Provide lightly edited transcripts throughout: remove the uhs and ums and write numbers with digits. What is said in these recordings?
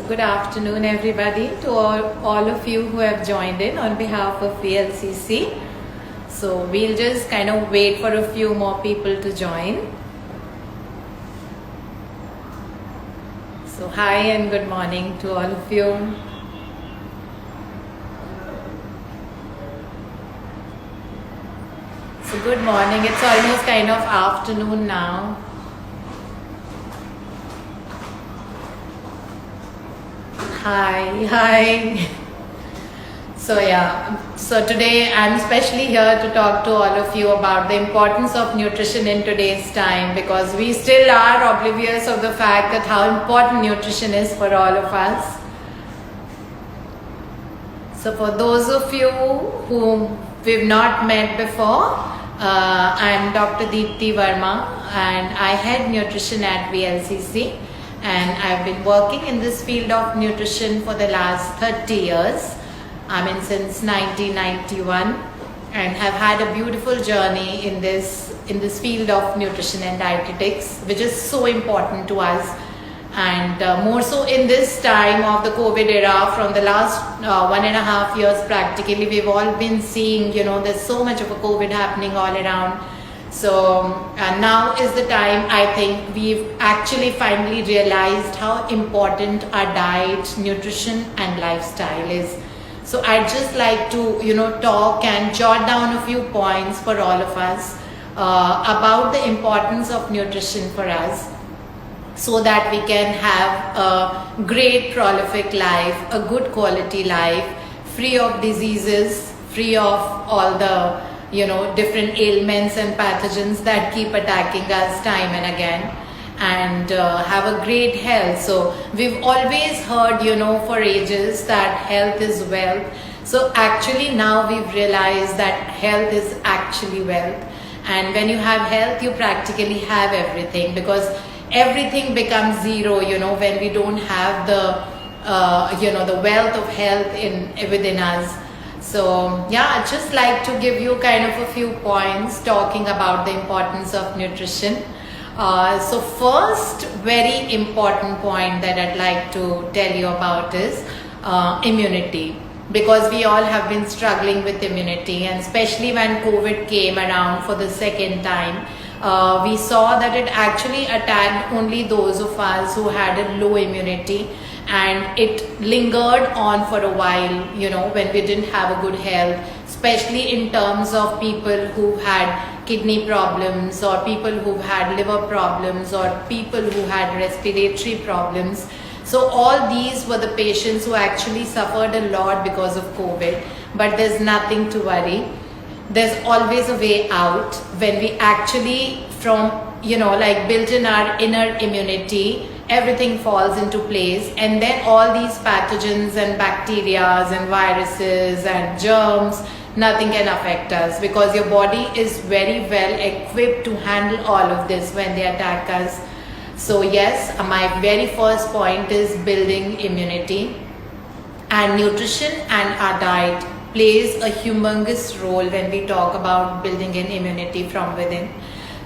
good afternoon, everybody, to all of you who have joined in on behalf of VLCC. So, we'll just kind of wait for a few more people to join. So, hi and good morning to all of you. So, good morning. It's almost kind of afternoon now. Hi. So today I'm especially here to talk to all of you about the importance of nutrition in today's time, because we still are oblivious of the fact that how important nutrition is for all of us. So for those of you whom we've not met before, I'm Dr. Deepti Verma and I head nutrition at VLCC. And I've been working in this field of nutrition for the last 30 years. Since 1991, and have had a beautiful journey in this field of nutrition and dietetics, which is so important to us, and more so in this time of the COVID era. From the last 1.5 years practically, we've all been seeing, there's so much of a COVID happening all around. So now is the time, I think we've actually finally realized how important our diet, nutrition and lifestyle is. So I'd just like to, talk and jot down a few points for all of us about the importance of nutrition for us, so that we can have a great prolific life, a good quality life, free of diseases, free of all the different ailments and pathogens that keep attacking us time and again, and have a great health. So we've always heard, for ages, that health is wealth. So actually now we've realized that health is actually wealth. And when you have health, you practically have everything, because everything becomes zero, when we don't have the, the wealth of health within us. So I'd just like to give you kind of a few points talking about the importance of nutrition. So first very important point that I'd like to tell you about is immunity, because we all have been struggling with immunity, and especially when COVID came around for the second time, we saw that it actually attacked only those of us who had a low immunity. And it lingered on for a while, when we didn't have a good health, especially in terms of people who had kidney problems, or people who had liver problems, or people who had respiratory problems. So all these were the patients who actually suffered a lot because of COVID. But there's nothing to worry. There's always a way out when we actually, from, built in our inner immunity, everything falls into place, and then all these pathogens and bacteria and viruses and germs, nothing can affect us, because your body is very well equipped to handle all of this when they attack us. So yes, my very first point is building immunity, and nutrition and our diet plays a humongous role when we talk about building an immunity from within.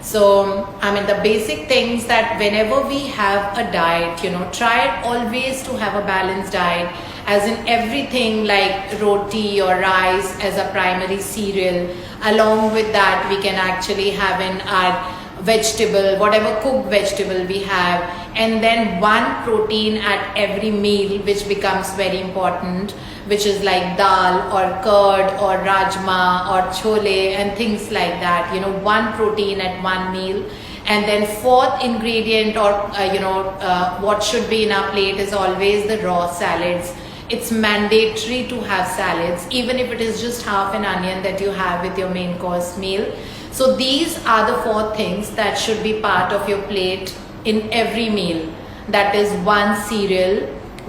So, the basic things that whenever we have a diet, try always to have a balanced diet, as in everything like roti or rice as a primary cereal. Along with that, we can actually have in our vegetable, whatever cooked vegetable we have, and then one protein at every meal, which becomes very important, which is like dal or curd or rajma or chole and things like that, one protein at one meal. And then fourth ingredient, or what should be in our plate, is always the raw salads. It's mandatory to have salads, even if it is just half an onion that you have with your main course meal. So these are the 4 things that should be part of your plate in every meal. That is one cereal,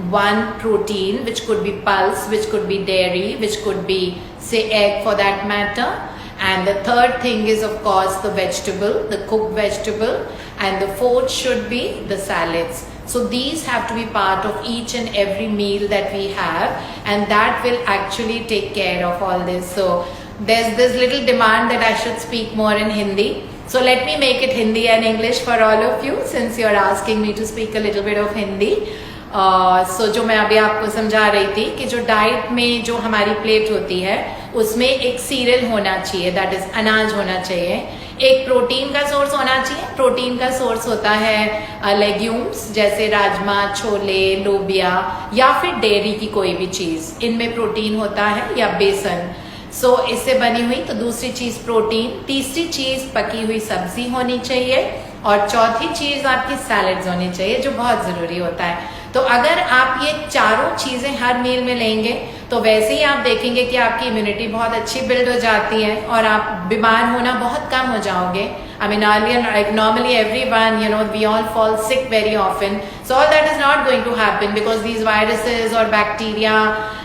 one protein, which could be pulse, which could be dairy, which could be, say, egg for that matter. And the third thing is, of course, the vegetable, the cooked vegetable. And the fourth should be the salads. So these have to be part of each and every meal that we have, and that will actually take care of all this. So there's this little demand that I should speak more in Hindi. So let me make it Hindi and English for all of you, since you're asking me to speak a little bit of Hindi. सो जो मैं अभी आपको समझा रही थी कि जो diet में जो हमारी प्लेट होती है उसमें एक सीरियल होना चाहिए, दैट इज अनाज होना चाहिए, एक प्रोटीन का सोर्स होना चाहिए। प्रोटीन का सोर्स होता है लेग्यूम्स जैसे राजमा, छोले, लोबिया या फिर डेयरी की कोई भी चीज, इनमें प्रोटीन होता है, या बेसन। सो इससे बनी हुई। तो दूसरी चीज प्रोटीन, तीसरी चीज पकी हुई सब्जी होनी चाहिए, और चौथी चीज आपकी सैलड्स होनी चाहिए, जो बहुत जरूरी होता है। तो अगर आप ये चारों चीजें हर मील में लेंगे तो वैसे ही आप देखेंगे कि आपकी इम्यूनिटी बहुत अच्छी बिल्ड हो जाती है और आप बीमार होना बहुत कम हो जाओगे। I mean, earlier, like normally everyone, we all fall sick very often. So all that is not going to happen because these viruses or bacteria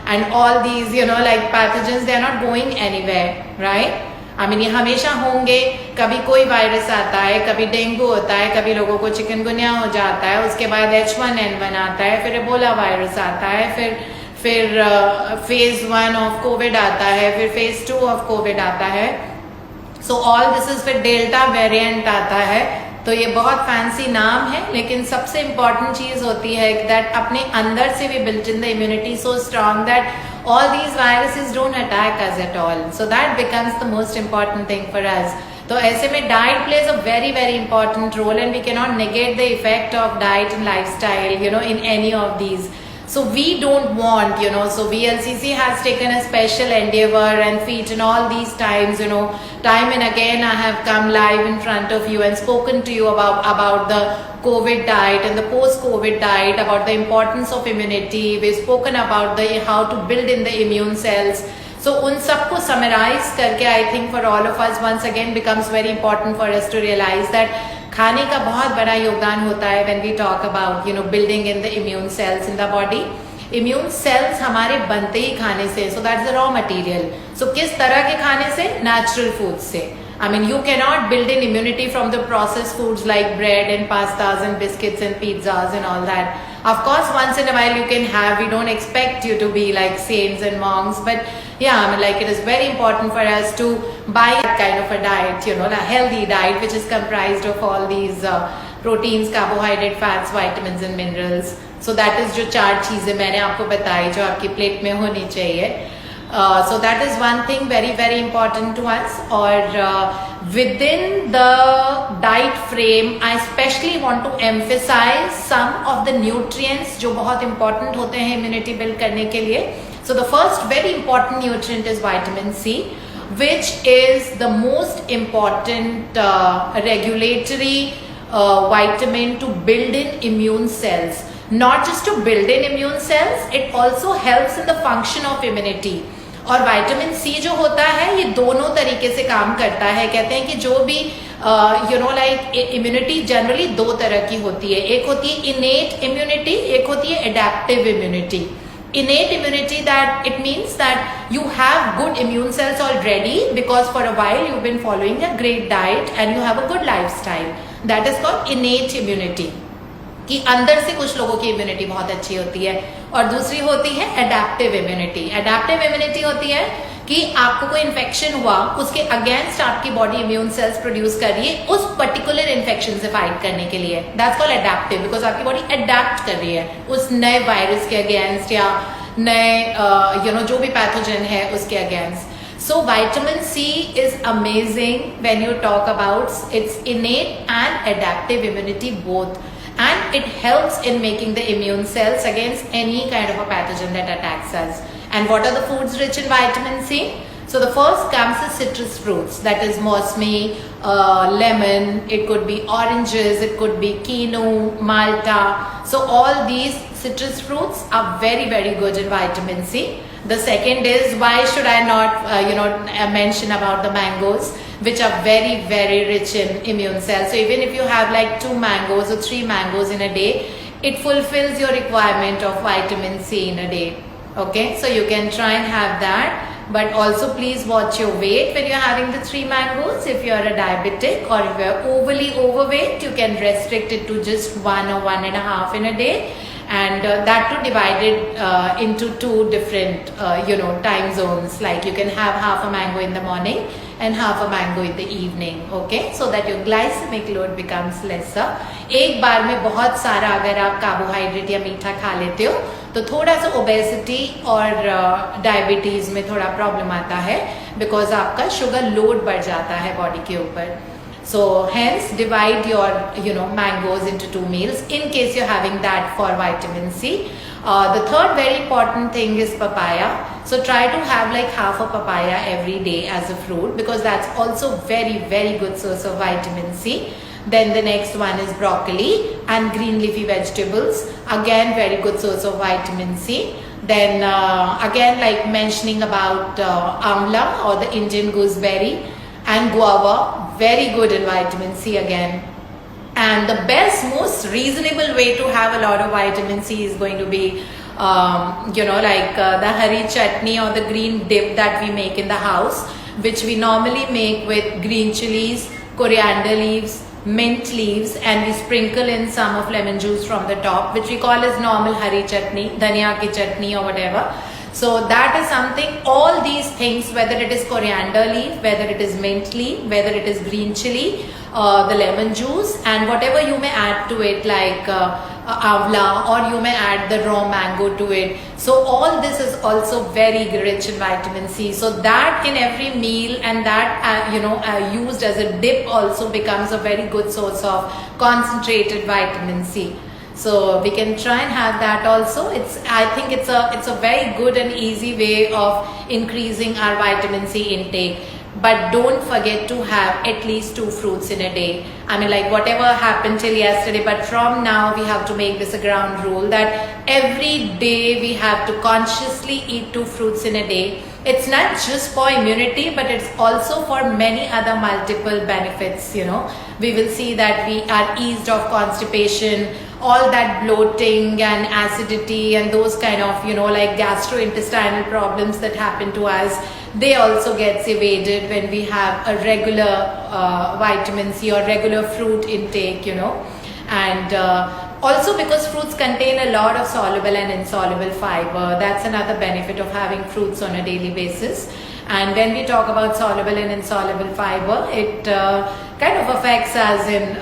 and all these, like pathogens, they are not going anywhere, right? I mean, ये हमेशा होंगे। कभी कोई virus आता है, कभी dengue होता है, कभी लोगों को चिकनगुनिया हो जाता है, उसके बाद H1N1 आता है, फिर एबोला वायरस आता है, फिर फेज 1 ऑफ कोविड आता है, फिर फेज 2 ऑफ कोविड आता है। सो ऑल दिस इज, फिर डेल्टा वेरिएंट आता है। तो ये बहुत फैंसी नाम है, लेकिन सबसे इंपॉर्टेंट चीज होती है दैट अपने अंदर से भी built in the immunity so strong that all these viruses don't attack us at all. So that becomes the most important thing for us. तो ऐसे में diet plays a very very important role, and we cannot negate the effect of diet and lifestyle, in any of these. So we don't want, so VLCC has taken a special endeavor and feat in all these times, time and again I have come live in front of you and spoken to you about the COVID diet and the post-COVID diet, about the importance of immunity. We've spoken about how to build in the immune cells. So उन सबको summarize करके I think for all of us once again becomes very important for us to realize that खाने का बहुत बड़ा योगदान होता है when we talk about building in the immune cells in the body. Immune cells हमारे बनते ही खाने से, so that's the raw material. So किस तरह के खाने से? Natural foods से. I mean, you cannot build in immunity from the processed foods like bread and pastas and biscuits and pizzas and all that. Of course, once in a while you can have, we don't expect you to be like saints and monks, but yeah, I mean, like it is very important for us to buy that kind of a diet, a healthy diet which is comprised of all these proteins, carbohydrate, fats, vitamins and minerals. So that is जो 4 चीजें मैंने आपको बताई जो आपकी plate में होनी चाहिए. So that is one thing very very important to us. और within the diet frame, I especially want to emphasize some of the nutrients जो बहुत important होते हैं immunity build करने के लिए. So the first very important nutrient is vitamin C, which is the most important regulatory vitamin to build in immune cells. Not just to build in immune cells, it also helps in the function of immunity. और vitamin C जो होता है ये दोनों तरीके से काम करता है। कहते हैं कि जो भी लाइक इम्यूनिटी जनरली 2 तरह की होती है, एक होती है इनेट इम्यूनिटी, एक होती है adaptive immunity. Innate immunity, that it means that you have good immune cells already because for a while you've been following a great diet and you have a good lifestyle. That is called innate immunity. कि अंदर से कुछ लोगों की immunity बहुत अच्छी होती है. और दूसरी होती है एडेप्टिव इम्यूनिटी. एडेप्टिव इम्यूनिटी होती है कि आपको कोई इन्फेक्शन हुआ, उसके अगेंस्ट आपकी बॉडी इम्यून सेल्स प्रोड्यूस कर रही है उस पर्टिकुलर इन्फेक्शन से फाइट करने के लिए. दैट्स कॉल्ड एडेप्टिव बिकॉज आपकी बॉडी अडेप्ट कर रही है उस नए वायरस के अगेंस्ट या नए जो भी पैथोजन है उसके against. So vitamin C is amazing when you talk about its innate and adaptive immunity both. And it helps in making the immune cells against any kind of a pathogen that attacks us. And what are the foods rich in vitamin C? So the first comes is citrus fruits, that is mosmi, lemon, it could be oranges, it could be quinoa, malta. So all these citrus fruits are very very good in vitamin C. The second is, why should I not mention about the mangoes, which are very very rich in immune cells. So even if you have like 2 mangoes or 3 mangoes in a day, it fulfills your requirement of vitamin C in a day. Okay, so you can try and have that, but also please watch your weight when you're having the 3 mangoes. If you're a diabetic or if you're overly overweight, you can restrict it to just 1 or 1.5 in a day. and that too divided into two different time zones. Like you can have half a mango in the morning and half a mango in the evening, okay, so that your glycemic load becomes lesser. एक बार में बहुत सारा अगर आप carbohydrate या मीठा खा लेते हो तो थोड़ा सा ओबेसिटी और डायबिटीज में थोड़ा प्रॉब्लम आता है, बिकॉज आपका शुगर लोड बढ़ जाता है बॉडी के ऊपर. So hence divide your mangoes into 2 meals in case you're having that for vitamin C. The third very important thing is papaya. So try to have like half a papaya every day as a fruit, because that's also very very good source of vitamin C. Then the next one is broccoli and green leafy vegetables. Again very good source of vitamin C. Then again like mentioning about amla or the Indian gooseberry and guava, very good in vitamin C again. And the best, most reasonable way to have a lot of vitamin C is going to be, the hari chutney or the green dip that we make in the house, which we normally make with green chilies, coriander leaves, mint leaves, and we sprinkle in some of lemon juice from the top, which we call as normal hari chutney, dhania ki chutney or whatever. So that is something, all these things, whether it is coriander leaf, whether it is mint leaf, whether it is green chili, the lemon juice, and whatever you may add to it like avla, or you may add the raw mango to it. So all this is also very rich in vitamin C. So that in every meal, and that used as a dip also becomes a very good source of concentrated vitamin C. So we can try and have that also. I think it's a very good and easy way of increasing our vitamin C intake. But don't forget to have at least 2 fruits in a day. I mean, like whatever happened till yesterday, but from now we have to make this a ground rule that every day we have to consciously eat 2 fruits in a day. It's not just for immunity, but it's also for many other multiple benefits. We will see that we are eased of constipation, all that bloating and acidity and those kind of like gastrointestinal problems that happen to us, they also gets evaded when we have a regular vitamin C or regular fruit intake. And also because fruits contain a lot of soluble and insoluble fiber, that's another benefit of having fruits on a daily basis. And when we talk about soluble and insoluble fiber, it kind of affects us in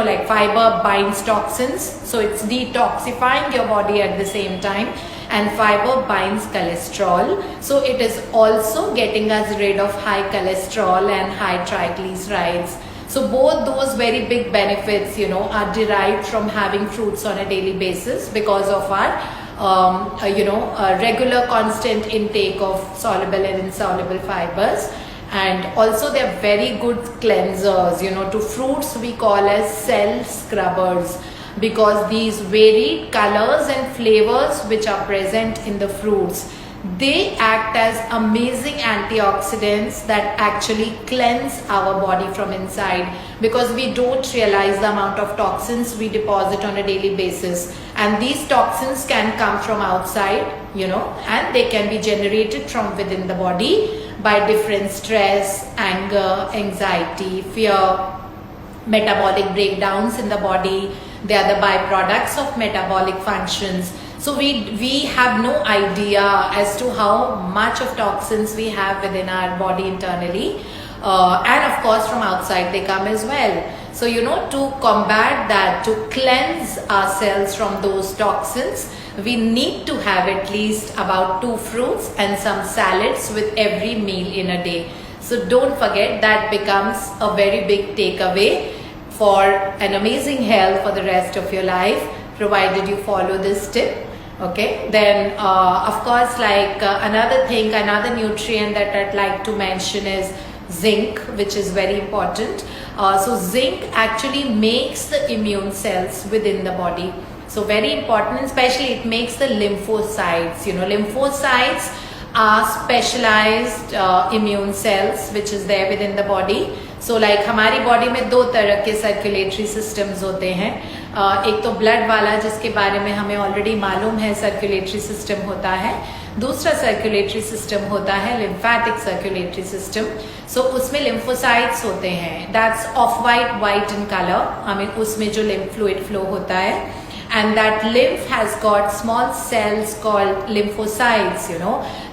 like fiber binds toxins, so it's detoxifying your body at the same time, and fiber binds cholesterol, so it is also getting us rid of high cholesterol and high triglycerides. So both those very big benefits are derived from having fruits on a daily basis because of our regular constant intake of soluble and insoluble fibers. And also they are very good cleansers. To fruits we call as cell scrubbers, because these varied colors and flavors which are present in the fruits, they act as amazing antioxidants that actually cleanse our body from inside, because we don't realize the amount of toxins we deposit on a daily basis, and these toxins can come from outside, and they can be generated from within the body by different stress, anger, anxiety, fear, metabolic breakdowns in the body. They are the byproducts of metabolic functions. So we have no idea as to how much of toxins we have within our body internally, and of course from outside they come as well. So to combat that, to cleanse ourselves from those toxins, we need to have at least about 2 fruits and some salads with every meal in a day. So don't forget, that becomes a very big takeaway for an amazing health for the rest of your life, provided you follow this tip. Okay, then of course, like another nutrient that I'd like to mention is zinc, which is very important. So zinc actually makes the immune cells within the body. So very important, especially it makes the lymphocytes. Lymphocytes are specialized immune cells which is there within the body. So like हमारी body में 2 तरह के circulatory systems होते हैं. एक तो blood वाला, जिसके बारे में हमें ऑलरेडी मालूम है सर्कुलेटरी सिस्टम होता है. दूसरा सर्कुलेटरी सिस्टम होता है लिम्फेटिक सर्कुलेटरी सिस्टम. सो उसमें लिम्फोसाइट्स होते हैं, that's of white in colour. हमें उसमें जो लिम्फ फ्लूइड फ्लो होता है, and that lymph has got small cells called lymphocytes.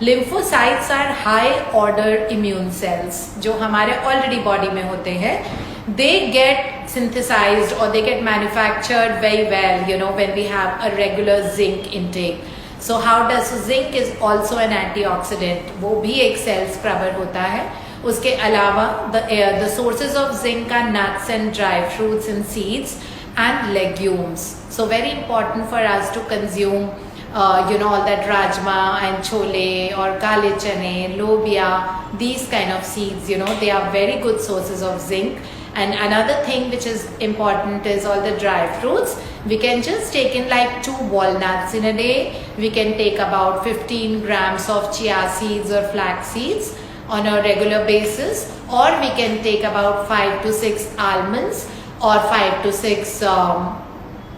Lymphocytes are high order immune cells जो हमारे already body में होते हैं. They get synthesized or they get manufactured very well, when we have a regular zinc intake. So how does zinc is also an antioxidant. वो भी एक cell scrubber होता है. उसके अलावा the sources of zinc are nuts and dry fruits and seeds and legumes. So very important for us to consume all that rajma and chole or kale chane, lobia, these kind of seeds, they are very good sources of zinc. And another thing which is important is all the dry fruits. We can just take in like 2 walnuts in a day. We can take about 15 grams of chia seeds or flax seeds on a regular basis, or we can take about 5 to 6 almonds or 5 to 6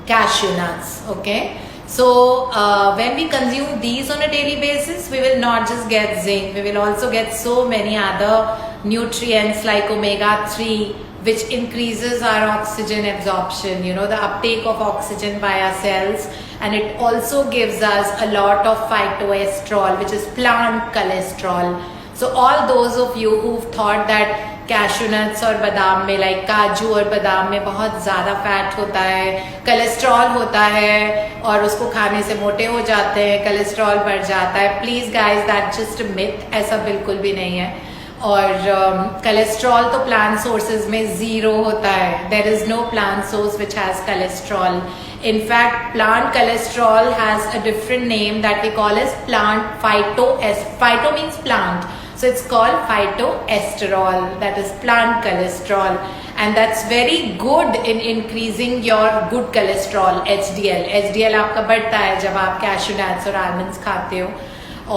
cashew nuts. Okay, so when we consume these on a daily basis, we will not just get zinc, we will also get so many other nutrients like omega-3, which increases our oxygen absorption, the uptake of oxygen by our cells, and it also gives us a lot of phytoestrol, which is plant cholesterol. So all those of you who've thought that cashew nuts और बादाम में, like काजू और बादाम में बहुत ज़्यादा fat होता है, कोलेस्ट्रॉल होता है और उसको खाने से मोटे हो जाते हैं, कोलेस्ट्रॉल बढ़ जाता है, please guys that just a myth, ऐसा बिल्कुल भी नहीं है. और कोलेस्ट्रॉल तो प्लांट सोर्सेज में 0 होता है. There is no plant source which has cholesterol. In fact, plant cholesterol has a different name that we call as plant phyto means plant. So it's called phytoesterol, that is plant cholesterol. And that's very good in increasing your good cholesterol, HDL. HDL आपका बढ़ता है जब आप cashew nuts और almonds खाते हो.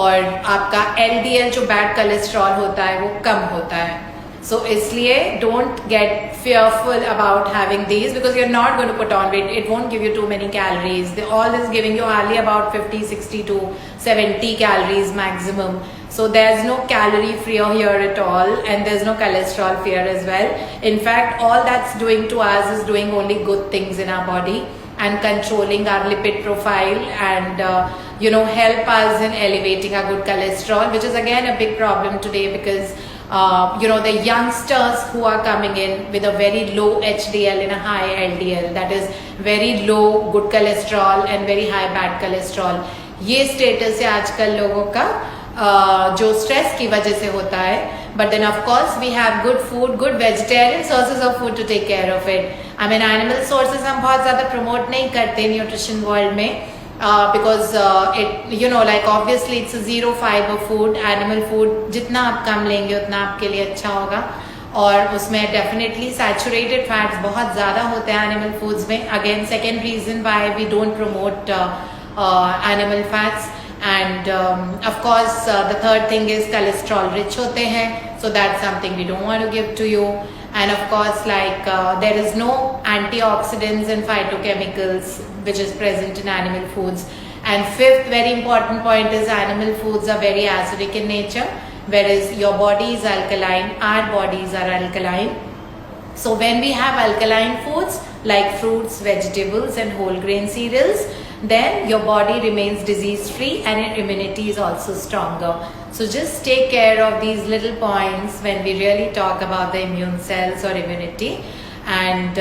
और आपका LDL जो bad cholesterol होता है वो कम होता है. So इसलिए don't get fearful about having these, because you're not going to put on weight. It won't give you too many calories. All is giving you hardly about 50, 60 to 70 calories maximum. So there's no calorie fear here at all, and there's no cholesterol fear as well. In fact, all that's doing to us is doing only good things in our body and controlling our lipid profile and help us in elevating our good cholesterol, which is again a big problem today, because the youngsters who are coming in with a very low HDL and a high LDL, that is very low good cholesterol and very high bad cholesterol, ये status है आजकल लोगों का जो stress की वजह से होता है. But then of course we have good food, good vegetarian sources of food to take care of it. I mean animal sources हम बहुत ज़्यादा promote नहीं करते nutrition world में. Because it like obviously it's a 0 fiber food. Animal food जितना आप कम लेंगे उतना आपके लिए अच्छा होगा, और उसमें definitely saturated fats बहुत ज़्यादा होते हैं animal foods में. Again second reason why we don't promote animal fats. And of course the third thing is cholesterol rich होते हैं, so that's something we don't want to give to you. And of course there is no antioxidants and phytochemicals which is present in animal foods. And fifth very important point is animal foods are very acidic in nature, whereas your body is alkaline, our bodies are alkaline. So when we have alkaline foods like fruits, vegetables and whole grain cereals, then your body remains disease free and your immunity is also stronger. So just take care of these little points when we really talk about the immune cells or immunity. And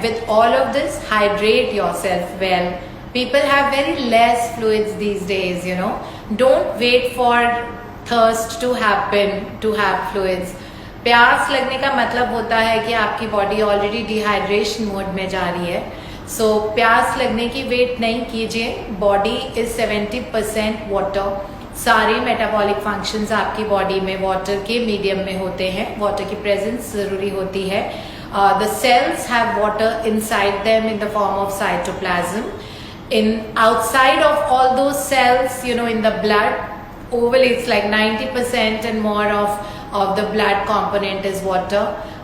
with all of this, hydrate yourself well. People have very less fluids these days, Don't wait for thirst to happen to have fluids. प्यास लगने का मतलब होता है कि आपकी body already dehydration mode में जा रही है. सो प्यास लगने की वेट नहीं कीजिए. Body is 70% water. सारे मेटाबॉलिक फंक्शंस आपकी बॉडी में वाटर के मीडियम में होते हैं. वाटर की प्रेजेंस ज़रूरी होती है. The cells have water inside them in the form of cytoplasm. In outside of all those cells, in the blood, overall it's like 90% and more of the blood component is water.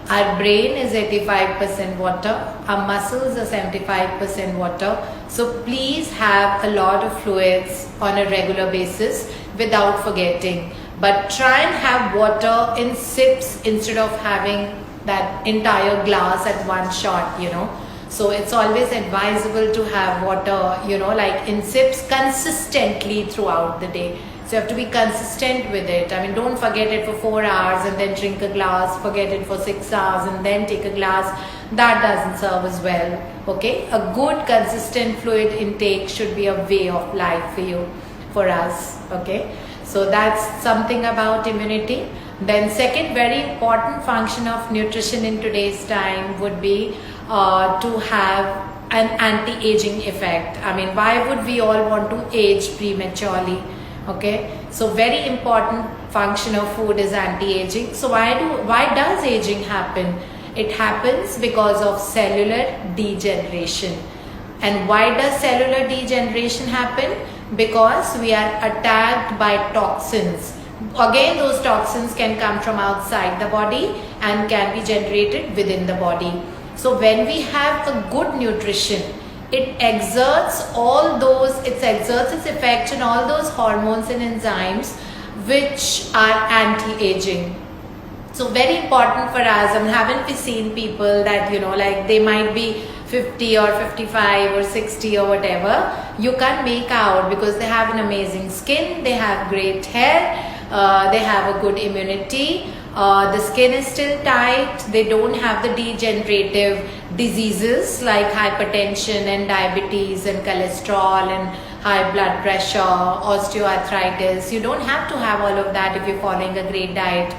Our brain is 85% water. Our muscles are 75% water. So please have a lot of fluids on a regular basis without forgetting. But try and have water in sips instead of having that entire glass at one shot, So it's always advisable to have water, like in sips consistently throughout the day. So you have to be consistent with it. I mean, don't forget it for 4 hours and then drink a glass, forget it for 6 hours and then take a glass. That doesn't serve as well. Okay, a good consistent fluid intake should be a way of life for you, for us. Okay, so that's something about immunity. Then second very important function of nutrition in today's time would be to have an anti-aging effect. I mean, why would we all want to age prematurely? Okay, so very important function of food is anti-aging. So why does aging happen? It happens because of cellular degeneration. And why does cellular degeneration happen? Because we are attacked by toxins. Again, those toxins can come from outside the body and can be generated within the body. So when we have a good nutrition, it exerts its effect on all those hormones and enzymes which are anti-aging. So very important for us. I mean, haven't we seen people that, like they might be 50 or 55 or 60 or whatever, you can't make out because they have an amazing skin, they have great hair, they have a good immunity, the skin is still tight, they don't have the degenerative diseases like hypertension and diabetes and cholesterol and high blood pressure, osteoarthritis. You don't have to have all of that if you're following a great diet.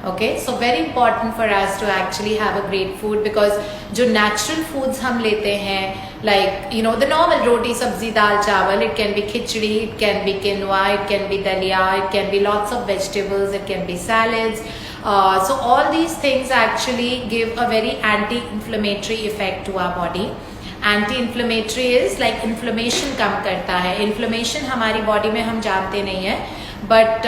Okay, so very important for us to actually have a great food, because जो natural foods हम लेते हैं, like the normal roti, sabzi, dal, chawal, it can be khichdi, it can be quinoa, it can be dalia, it can be lots of vegetables, it can be salads. So all these things actually give a very anti-inflammatory effect to our body. Anti-inflammatory is like inflammation कम करता है. Inflammation हमारी body में हम जानते नहीं है, but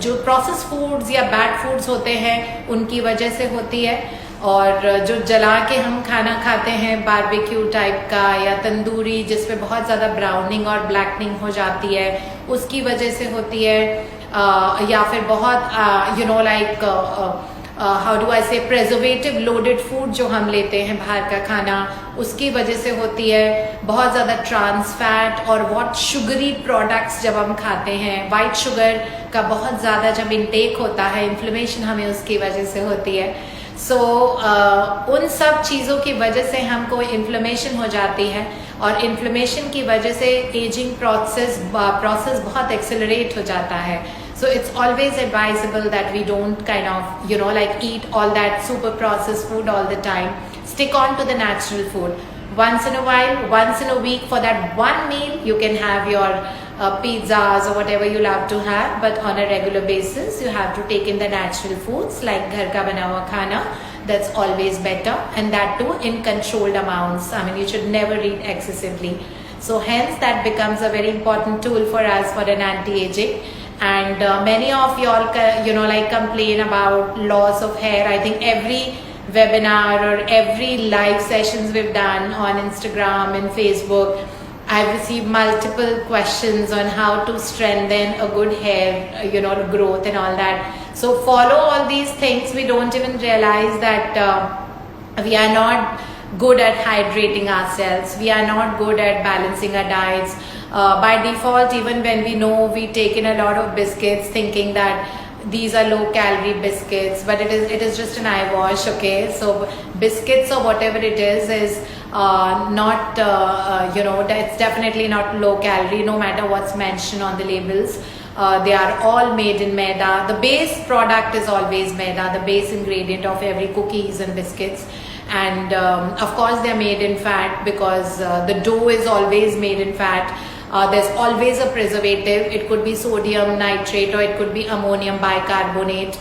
जो process foods या बैड फूड्स होते हैं उनकी वजह से होती है. और जो जला के हम खाना खाते हैं बारबेक्यू टाइप का या तंदूरी जिसमें बहुत ज़्यादा ब्राउनिंग और ब्लैकनिंग हो जाती है, उसकी वजह से होती है. या फिर बहुत लाइक हाउ डू आई से प्रेजर्वेटिव लोडेड फूड जो हम लेते हैं बाहर का खाना, उसकी वजह से होती है. बहुत ज़्यादा ट्रांस फैट और बहुत शुगरी प्रोडक्ट्स जब हम खाते हैं, वाइट शुगर का बहुत ज़्यादा जब इंटेक होता है, इन्फ्लेमेशन हमें उसकी वजह से होती है. सो उन सब चीज़ों की वजह से हमको इन्फ्लेमेशन हो जाती है, और इन्फ्लेमेशन की वजह से एजिंग प्रोसेस बहुत एक्सेलरेट हो जाता है. So it's always advisable that we don't kind of, like eat all that super processed food all the time. Stick on to the natural food. Once in a while, once in a week, for that one meal, you can have your pizzas or whatever you love to have. But on a regular basis, you have to take in the natural foods like ghar ka bana hua khana. That's always better, and that too in controlled amounts. I mean, you should never eat excessively. So hence, that becomes a very important tool for us for an anti-aging. And many of y'all, like complain about loss of hair. I think every webinar or every live sessions we've done on Instagram and Facebook, I've received multiple questions on how to strengthen a good hair, growth and all that. So follow all these things. We don't even realize that we are not good at hydrating ourselves. We are not good at balancing our diets. By default, even when we know, we take in a lot of biscuits thinking that these are low calorie biscuits, but it is just an eyewash. Okay, so biscuits or whatever it is not it's definitely not low calorie, no matter what's mentioned on the labels. They are all made in maida. The base product is always maida, the base ingredient of every cookies and biscuits. And of course they're made in fat, because the dough is always made in fat. There's always a preservative. It could be sodium nitrate, or it could be ammonium bicarbonate,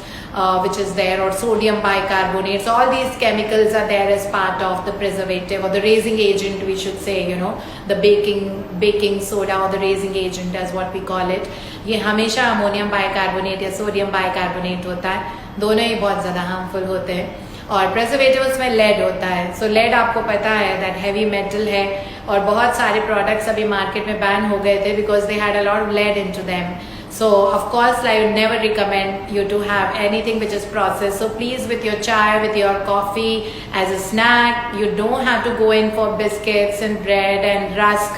which is there, or sodium bicarbonate. So all these chemicals are there as part of the preservative, or the raising agent, we should say, the baking soda, or the raising agent as what we call it. ये हमेशा ammonium bicarbonate या sodium bicarbonate होता है. दोनों ही बहुत ज़्यादा harmful होते हैं. और प्रेजर्वेटिव्स में लेड होता है. सो लेड आपको पता है दैट हैवी मेटल है, और बहुत सारे प्रोडक्ट्स अभी मार्केट में बैन हो गए थे because they had a lot of lead into them. So of course I would never recommend you to have anything which is processed. So please, with your chai, with your coffee as a snack, you don't have to go in for biscuits and bread and rusk.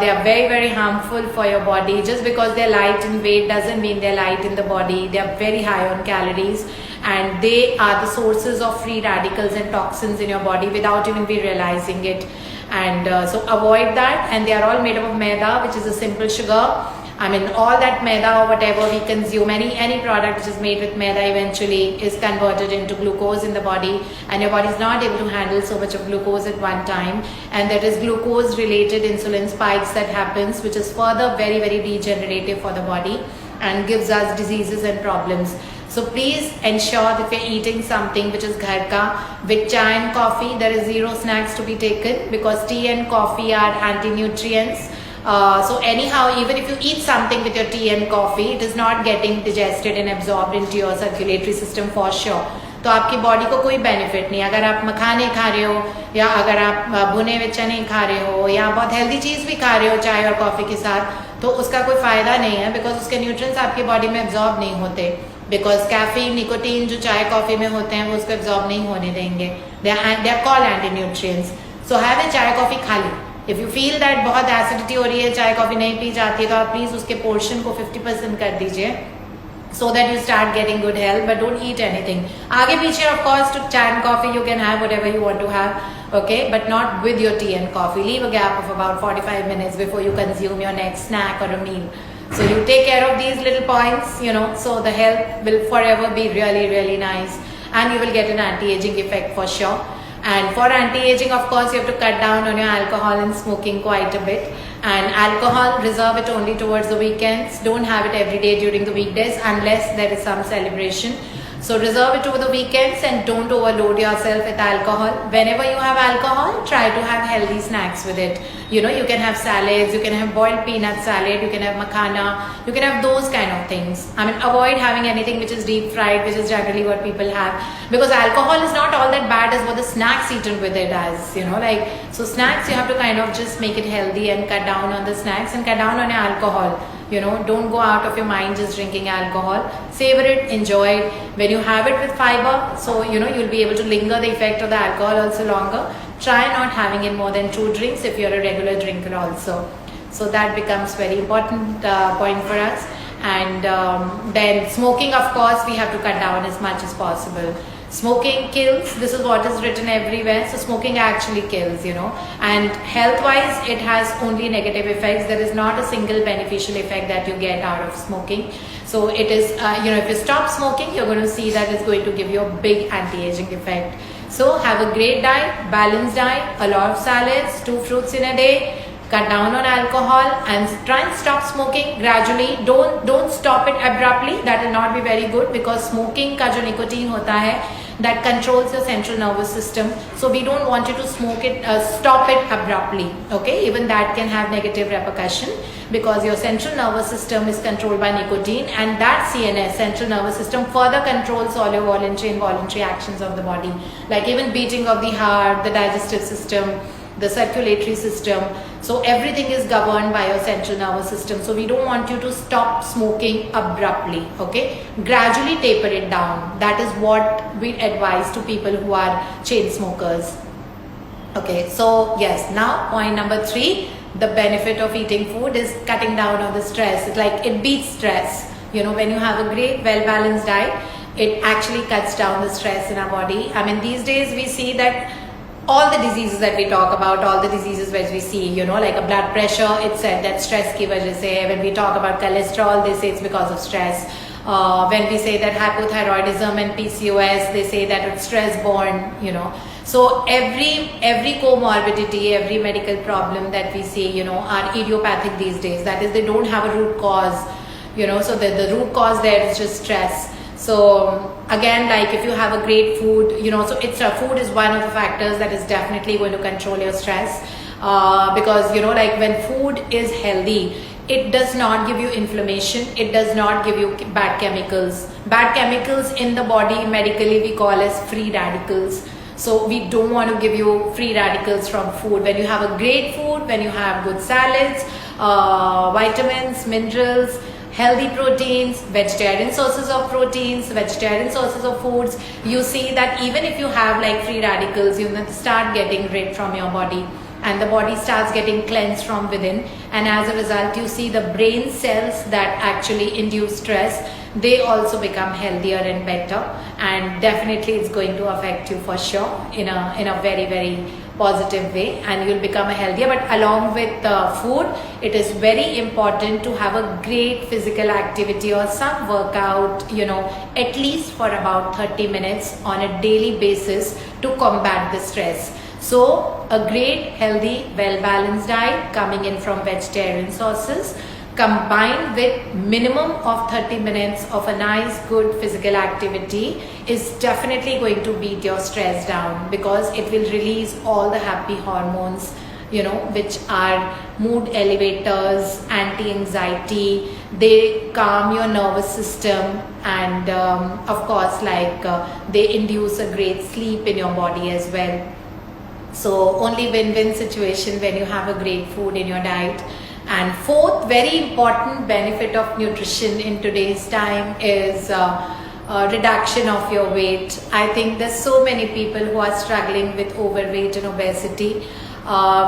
They are very, very harmful for your body. Just because they're light in weight doesn't mean they're light in the body. They are very high on calories, and they are the sources of free radicals and toxins in your body without even be realizing it. And so avoid that. And they are all made up of maida, which is a simple sugar. I mean, all that maida or whatever we consume, any product which is made with maida eventually is converted into glucose in the body, and your body is not able to handle so much of glucose at one time, and there is glucose related insulin spikes that happens, which is further very, very degenerative for the body and gives us diseases and problems. So please ensure that we're eating something which is ghar ka. With chai and coffee, there is zero snacks to be taken, because tea and coffee are anti-nutrients. So anyhow, even if you eat something with your tea and coffee, it is not getting digested and absorbed into your circulatory system for sure. तो आपकी body को कोई benefit नहीं. अगर आप मखाने खा रहे हो, या अगर आप भुने हुए चने खा रहे हो, या बहुत हेल्दी चीज़ भी खा रहे हो चाय और कॉफ़ी के साथ, तो उसका कोई फ़ायदा नहीं है, बिकॉज उसके न्यूट्रिएंट्स आपकी बॉडी में एब्जॉर्ब नहीं होते. बिकॉज कैफीन, निकोटीन जो चाय कॉफ़ी में होते हैं वो उसको एब्जॉर्ब नहीं होने देंगे. They are called anti nutrients. So have a chai coffee खाली. इफ यू फील दैट बहुत एसिडिटी हो रही है, चाय कॉफ़ी नहीं पी जाती है, तो आप प्लीज़ उसके पोर्शन को 50% कर दीजिए, so that you start getting good health, but don't eat anything. आगे पीछे of course to chai and coffee you can have whatever you want to have, okay, but not with your tea and coffee. Leave a gap of about 45 minutes before you consume your next snack or a meal. So you take care of these little points, you know, so the health will forever be really, really nice, and you will get an anti-aging effect for sure. And for anti-aging, of course, you have to cut down on your alcohol and smoking quite a bit. And alcohol, reserve it only towards the weekends. Don't have it every day during the weekdays unless there is some celebration. So reserve it over the weekends and don't overload yourself with alcohol. Whenever you have alcohol, try to have healthy snacks with it. You know, you can have salads, you can have boiled peanut salad, you can have makhana, you can have those kind of things. I mean, avoid having anything which is deep fried, which is generally what people have. Because alcohol is not all that bad as what the snacks eaten with it as, you know, like, so snacks you have to kind of just make it healthy and cut down on the snacks and cut down on your alcohol. You know, don't go out of your mind just drinking alcohol. Savor it, enjoy it. When you have it with fiber, so you know you'll be able to linger the effect of the alcohol also longer. Try not having it more than 2 drinks if you're a regular drinker also. So that becomes very important point for us. And then smoking, of course, we have to cut down as much as possible. Smoking kills. This is what is written everywhere. So smoking actually kills, you know. And health-wise, it has only negative effects. There is not a single beneficial effect that you get out of smoking. So it is, you know, if you stop smoking, you're going to see that it's going to give you a big anti-aging effect. So have a great diet, balanced diet, a lot of salads, 2 fruits in a day. Cut down on alcohol and try and stop smoking gradually. Don't stop it abruptly. That will not be very good, because smoking का जो nicotine होता है, that controls your central nervous system. So we don't want you to smoke it, stop it abruptly. Okay, even that can have negative repercussion, because your central nervous system is controlled by nicotine, and that CNS, central nervous system, further controls all your voluntary and involuntary actions of the body, like even beating of the heart, the digestive system, the circulatory system. So everything is governed by your central nervous system. So we don't want you to stop smoking abruptly. Okay, gradually taper it down. That is what we advise to people who are chain smokers. Okay, so yes, now point number 3, the benefit of eating food is cutting down on the stress. It's like it beats stress. You know, when you have a great well-balanced diet, it actually cuts down the stress in our body. I mean, these days we see that all the diseases that we talk about, all the diseases which we see, you know, like a blood pressure, it's said that stress ki wajah se. When we talk about cholesterol, they say it's because of stress. When we say that hypothyroidism and PCOS, they say that it's stress born, you know. So every comorbidity, every medical problem that we see, you know, are idiopathic these days. That is, they don't have a root cause, you know, so the root cause there is just stress. So again, like if you have a great food, you know, so food is one of the factors that is definitely going to control your stress, because, you know, like when food is healthy, it does not give you inflammation, it does not give you bad chemicals. Bad chemicals in the body, medically we call as free radicals. So we don't want to give you free radicals from food. When you have a great food, when you have good salads, vitamins, minerals, healthy proteins, vegetarian sources of proteins, vegetarian sources of foods, you see that even if you have like free radicals, you start getting rid from your body, and the body starts getting cleansed from within, and as a result you see the brain cells that actually induce stress, they also become healthier and better, and definitely it's going to affect you for sure in a very, very positive way, and you'll become a healthier. But along with food, it is very important to have a great physical activity or some workout, at least for about 30 minutes on a daily basis to combat the stress. So a great, healthy, well-balanced diet coming in from vegetarian sources combined with minimum of 30 minutes of a nice, good physical activity is definitely going to beat your stress down, because it will release all the happy hormones, which are mood elevators, anti-anxiety. They calm your nervous system, and of course, they induce a great sleep in your body as well. So only win-win situation when you have a great food in your diet. And fourth very important benefit of nutrition in today's time is reduction of your weight. I think there's so many people who are struggling with overweight and obesity.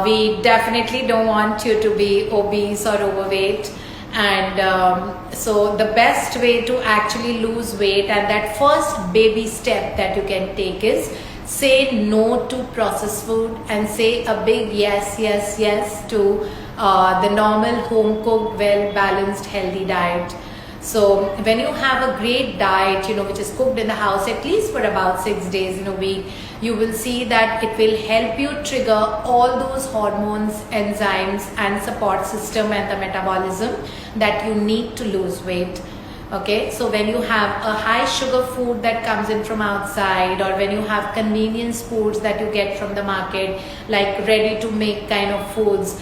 We definitely don't want you to be obese or overweight. And so the best way to actually lose weight, and that first baby step that you can take, is say no to processed food and say a big yes, yes, yes to the normal home cooked, well balanced, healthy diet. So when you have a great diet, which is cooked in the house at least for about 6 days in a week, you will see that it will help you trigger all those hormones, enzymes and support system and the metabolism that you need to lose weight. Okay, so when you have a high sugar food that comes in from outside, or when you have convenience foods that you get from the market, like ready to make kind of foods,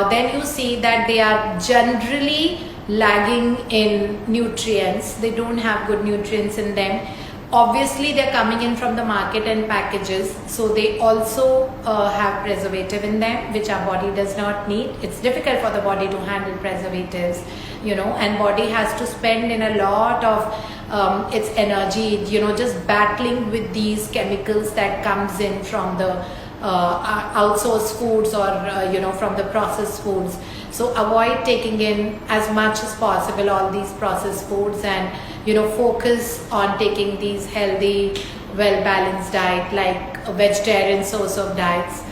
then you see that they are generally lagging in nutrients. They don't have good nutrients in them. Obviously they're coming in from the market and packages, so they also have preservative in them, which our body does not need. It's difficult for the body to handle preservatives, and body has to spend in a lot of its energy, just battling with these chemicals that comes in from the outsourced foods or from the processed foods. So avoid taking in as much as possible all these processed foods, and focus on taking these healthy, well balanced diet, like a vegetarian source of diets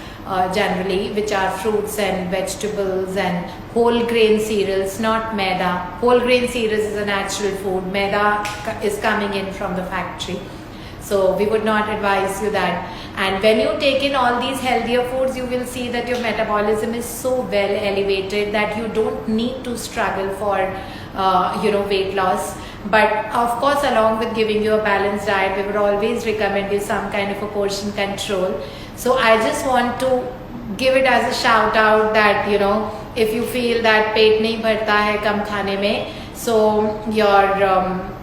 generally, which are fruits and vegetables and whole grain cereals, not maida. Whole grain cereals is a natural food. Maida is coming in from the factory. So we would not advise you that. And when you take in all these healthier foods, you will see that your metabolism is so well elevated that you don't need to struggle for weight loss. But of course, along with giving you a balanced diet, we would always recommend you some kind of a portion control. So I just want to give it as a shout out that if you feel that पेट नहीं भरता है कम खाने में, so your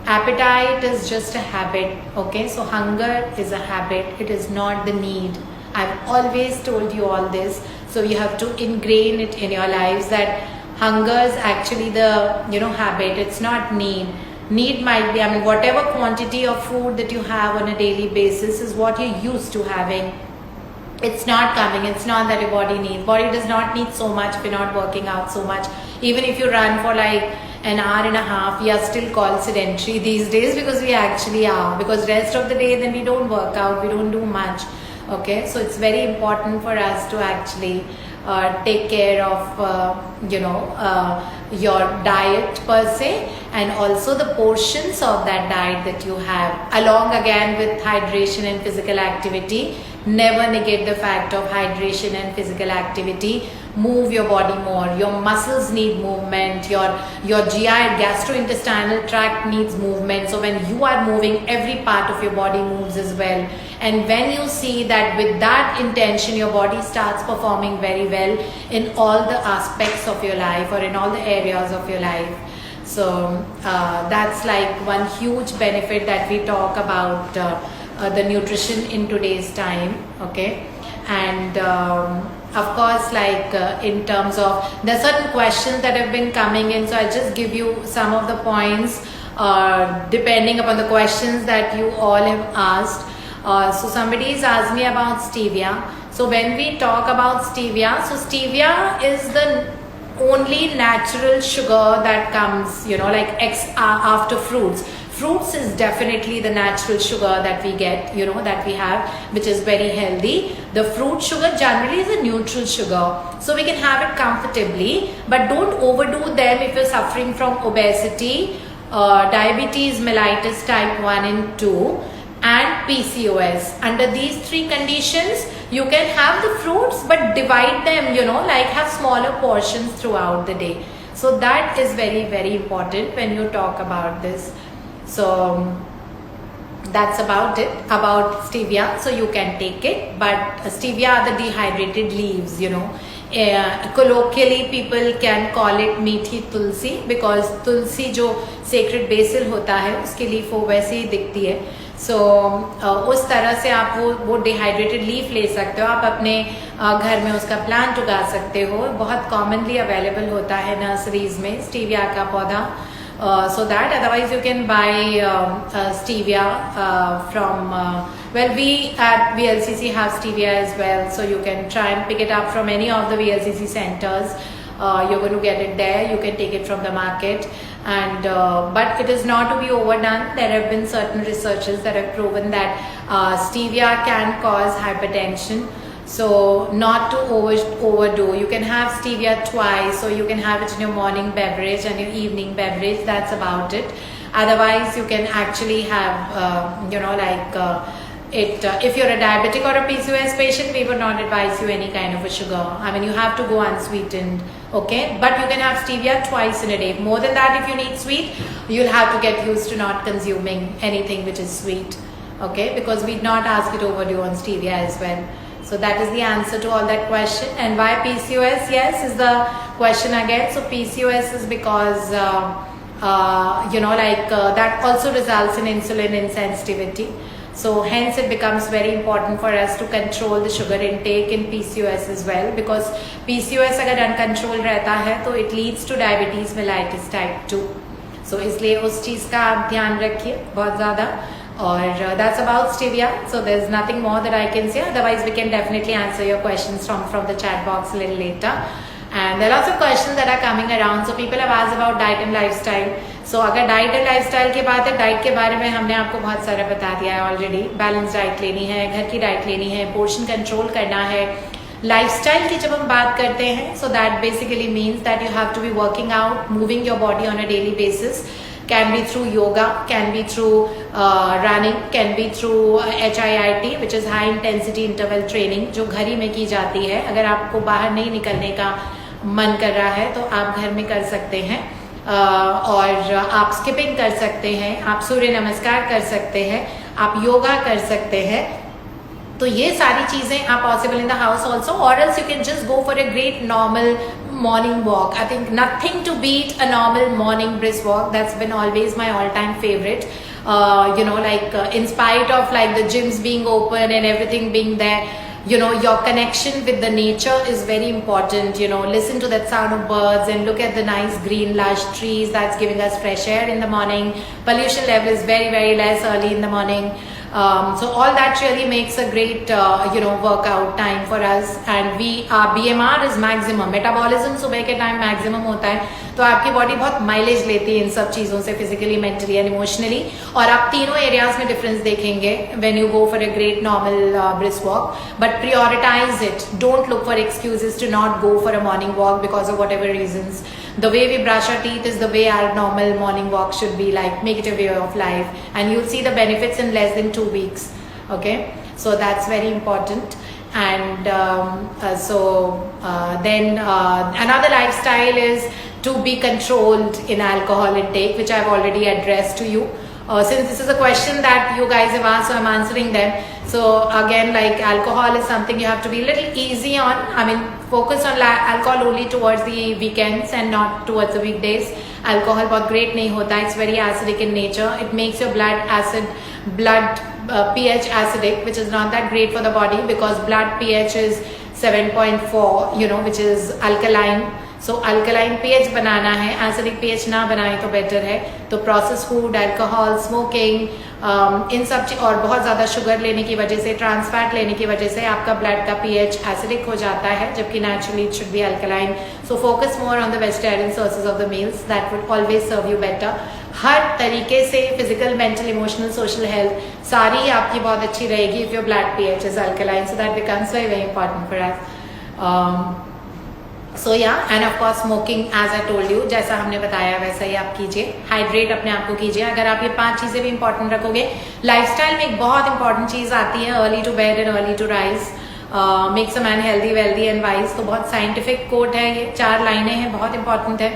appetite is just a habit. Okay, so hunger is a habit, it is not the need. I've always told you all this, so you have to ingrain it in your lives that hunger is actually the habit, it's not need. Need might be, whatever quantity of food that you have on a daily basis is what you're used to having. It's not coming, it's not that your body needs. Body does not need so much if you're not working out so much. Even if you run for like an hour and a half, we are still called sedentary these days, because we actually are. Because rest of the day then we don't work out, we don't do much. Okay, so it's very important for us to actually take care of your diet per se, and also the portions of that diet that you have, along again with hydration and physical activity. Never negate the fact of hydration and physical activity. Move your body more. Your muscles need movement. Your GI, gastrointestinal tract needs movement. So when you are moving, every part of your body moves as well. And when you see that with that intention, your body starts performing very well in all the aspects of your life, or in all the areas of your life. So that's like one huge benefit that we talk about the nutrition in today's time. Okay, and of course, like in terms of, there are certain questions that have been coming in, so I'll just give you some of the points depending upon the questions that you all have asked. So somebody has asked me about stevia. So when we talk about stevia, so stevia is the only natural sugar that comes, like after fruits. Fruits is definitely the natural sugar that we get, that we have, which is very healthy. The fruit sugar generally is a neutral sugar, so we can have it comfortably, but don't overdo them if you're suffering from obesity, diabetes mellitus type 1 and 2, and PCOS. Under these three conditions, you can have the fruits, but divide them, like have smaller portions throughout the day. So that is very, very important when you talk about this. So that's about it about stevia. So you can take it, but stevia are the dehydrated leaves, colloquially people can call it मीठी तुलसी, because तुलसी जो sacred basil होता है उसकी leaf वो वैसे ही दिखती है. सो उस तरह से आप वो डिहाइड्रेटेड लीफ ले सकते हो. आप अपने घर में उसका प्लांट उगा सकते हो. बहुत कॉमनली अवेलेबल होता है नर्सरीज में स्टीविया का पौधा. So that otherwise you can buy stevia from well, we at VLCC have stevia as well, so you can try and pick it up from any of the VLCC centers. You're going to get it there. You can take it from the market, and but it is not to be overdone. There have been certain researches that have proven that stevia can cause hypertension. So not to overdo. You can have stevia twice, so you can have it in your morning beverage and your evening beverage. That's about it. Otherwise, you can actually have, if you're a diabetic or a PCOS patient, we would not advise you any kind of a sugar. I mean, you have to go unsweetened, okay? But you can have stevia twice in a day. More than that, if you need sweet, you'll have to get used to not consuming anything which is sweet, okay? Because we'd not ask it overdue on stevia as well. So that is the answer to all that question. And why PCOS? Yes, is the question again. So PCOS is because, that also results in insulin insensitivity. So hence it becomes very important for us to control the sugar intake in PCOS as well, because PCOS अगर uncontrolled रहता है तो it leads to diabetes mellitus type 2. So इसलिए उस चीज़ का आप ध्यान रखिए बहुत ज़्यादा. Or that's about stevia. So there's nothing more that I can say. Otherwise, we can definitely answer your questions from the chat box a little later. And there are lots of questions that are coming around. So people have asked about diet and lifestyle. So अगर diet and lifestyle की बात है, diet के बारे में हमने आपको बहुत सारा बता दिया है already. Balanced diet लेनी है, घर की diet लेनी है, portion control करना है. Lifestyle की जब हम बात करते हैं, so that basically means that you have to be working out, moving your body on a daily basis. Can be through yoga, can be through running, can be through HIIT, which is high intensity interval training, जो घर ही में की जाती है. अगर आपको बाहर नहीं निकलने का मन कर रहा है तो आप घर में कर सकते हैं. और आप स्किपिंग कर सकते हैं, आप सूर्य नमस्कार कर सकते हैं, आप योगा कर सकते हैं. तो ये सारी चीजें are possible in the house also, or else you can just go for a great normal morning walk. I think nothing to beat a normal morning brisk walk. That's been always my all-time favorite. In spite of like the gyms being open and everything being there, your connection with the nature is very important. Listen to that sound of birds and look at the nice green lush trees that's giving us fresh air in the morning. Pollution level is very, very less early in the morning. So all that really makes a great workout time for us. And our BMR is maximum. Metabolism सुबह के time maximum होता है, तो आपकी body बहुत mileage लेती है इन सब चीज़ों से, physically, mentally and emotionally. और आप तीनों areas में difference देखेंगे when you go for a great normal brisk walk. But prioritize it. Don't look for excuses to not go for a morning walk because of whatever reasons. The way we brush our teeth is the way our normal morning walk should be like. Make it a way of life, and you'll see the benefits in less than 2 weeks. Okay, so that's very important. And then another lifestyle is to be controlled in alcohol intake, which I've already addressed to you. Since this is a question that you guys have asked, so I'm answering them. So again, like alcohol is something you have to be a little easy on. I mean, focus on alcohol only towards the weekends and not towards the weekdays. Alcohol बहुत great नहीं होता. It's very acidic in nature. It makes your blood pH acidic, which is not that great for the body, because blood pH is 7.4, which is alkaline. So alkaline pH बनाना है, acidic pH ना बनाए तो better है. तो process food, alcohol, smoking, इन सब चीज और बहुत ज़्यादा शुगर लेने की वजह से, ट्रांस फैट लेने की वजह से आपका ब्लड का pH एसिडिक हो जाता है, जबकि naturally it should be alkaline. So focus more on the vegetarian sources of the meals, that would always serve you better. हर तरीके से physical, mental, emotional, social health सारी आपकी बहुत अच्छी रहेगी if your blood pH is alkaline. So that becomes very very important for us. So या and of course smoking, as I told you, जैसा हमने बताया वैसा ही आप कीजिए. हाइड्रेट अपने आप को कीजिए. अगर आप ये 5 चीज़ें भी इंपॉर्टेंट रखोगे. लाइफस्टाइल में एक बहुत इंपॉर्टेंट चीज़ आती है, early to bed and early to rise makes a man healthy, wealthy and wise. तो बहुत साइंटिफिक कोट है ये, 4 लाइनें हैं, बहुत इंपॉर्टेंट है.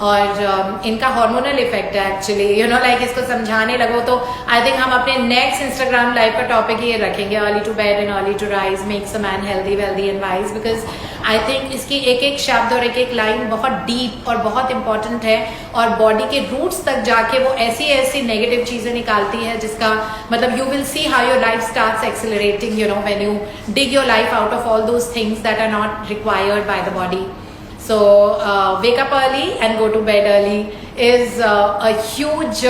और इनका हार्मोनल इफेक्ट है एक्चुअली, लाइक इसको समझाने लगो तो आई थिंक हम अपने नेक्स्ट इंस्टाग्राम लाइव का टॉपिक ये रखेंगे, early to bed and early to rise makes a man healthy, wealthy and wise. Because I think इसकी एक एक शब्द और एक एक लाइन बहुत डीप और बहुत इंपॉर्टेंट है, और बॉडी के रूट्स तक जाके वो ऐसी ऐसी नेगेटिव चीजें निकालती है जिसका मतलब you will see how your life starts accelerating, when you dig your life out of all those things that are not required by the body. So wake up early and go to bed early is a huge,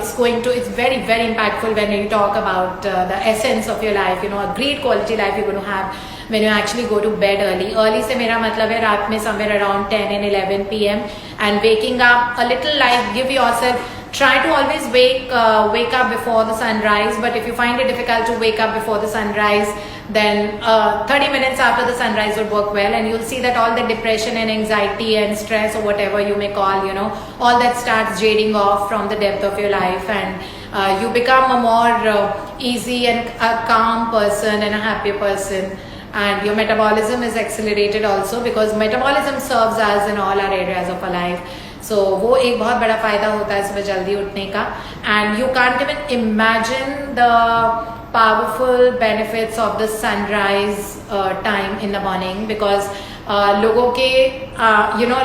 it's very, very impactful when you talk about the essence of your life, a great quality life you're going to have when you actually go to bed early. Early से मेरा मतलब है रात में somewhere around 10 and 11 p.m. and waking up a little light. Give yourself, try to always wake up before the sunrise, but if you find it difficult to wake up before the sunrise, then 30 minutes after the sunrise would work well, and you'll see that all the depression and anxiety and stress or whatever you may call, all that starts jading off from the depth of your life, and you become a more easy and a calm person and a happier person, and your metabolism is accelerated also, because metabolism serves us in all our areas of our life. So वो एक बहुत बड़ा फायदा होता है सुबह जल्दी उठने का. And you can't even imagine the powerful benefits of the sunrise time in the morning, because लोगों के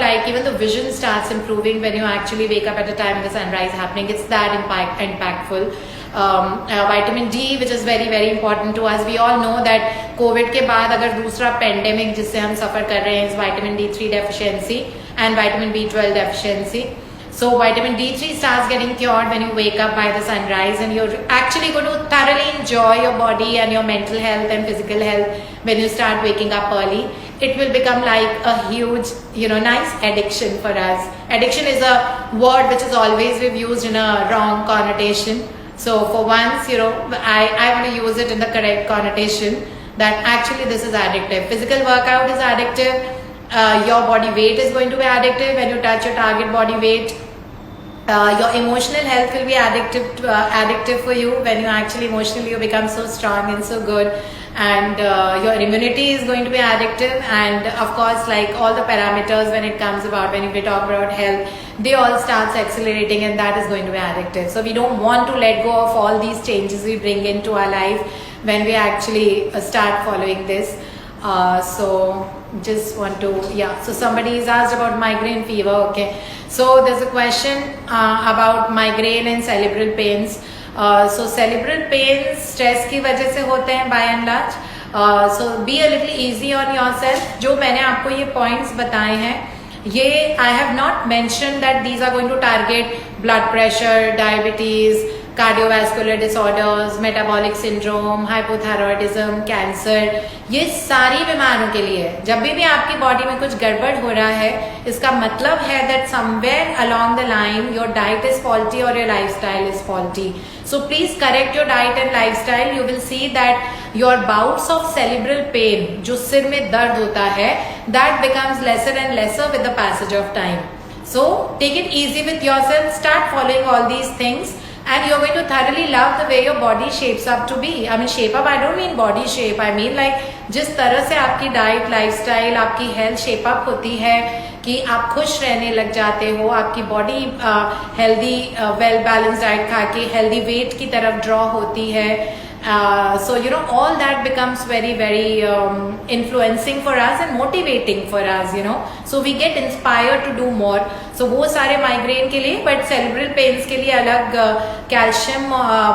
like even the vision starts improving when you actually wake up at the time the sunrise happening. It's that impactful. Vitamin D, which is very very important to us. We all know that COVID के बाद अगर दूसरा pandemic जिससे हम सफर कर रहे हैं is vitamin D3 deficiency and vitamin B12 deficiency. So vitamin D3 starts getting cured when you wake up by the sunrise, and you're actually going to thoroughly enjoy your body and your mental health and physical health when you start waking up early. It will become like a huge, nice addiction for us. Addiction is a word which is always we've used in a wrong connotation. So for once, I want to use it in the correct connotation, that actually this is addictive. Physical workout is addictive. Your body weight is going to be addictive when you touch your target body weight. Your emotional health will be addictive for you when you actually emotionally you become so strong and so good, and your immunity is going to be addictive, and of course like all the parameters when it comes about, when we talk about health, they all starts accelerating, and that is going to be addictive. So we don't want to let go of all these changes we bring into our life when we actually start following this. So just want to, so somebody is asked about migraine fever. Okay, so there's a question about migraine and cerebral pains. So cerebral pains stress की वजह से होते हैं by and large. So be a little easy on yourself. जो मैंने आपको ये points बताए हैं, ये I have not mentioned that these are going to target blood pressure, diabetes, cardiovascular disorders, metabolic syndrome, hypothyroidism, cancer. ये सारी बीमारियों के लिए जब भी आपकी बॉडी में कुछ गड़बड़ हो रहा है, इसका मतलब है that somewhere along the line your diet is faulty or your lifestyle is faulty. So please correct your diet and lifestyle. You will see that your bouts of cerebral pain, जो सिर में दर्द होता है, that becomes lesser and lesser with the passage of time. So take it easy with yourself. Start following all these things, and you're going to thoroughly love the way your body shapes up to be. I mean shape up, I don't mean body shape, I mean like जिस तरह से आपकी diet, lifestyle, आपकी health shape up होती है कि आप खुश रहने लग जाते हो, आपकी body healthy well balance diet खा के हेल्दी वेट की तरफ ड्रॉ होती है, So all that becomes very very influencing for us and motivating for us, so we get inspired to do more. So वो सारे माइग्रेन के लिए, बट सेरेब्रल पेन्स के लिए अलग कैल्शियम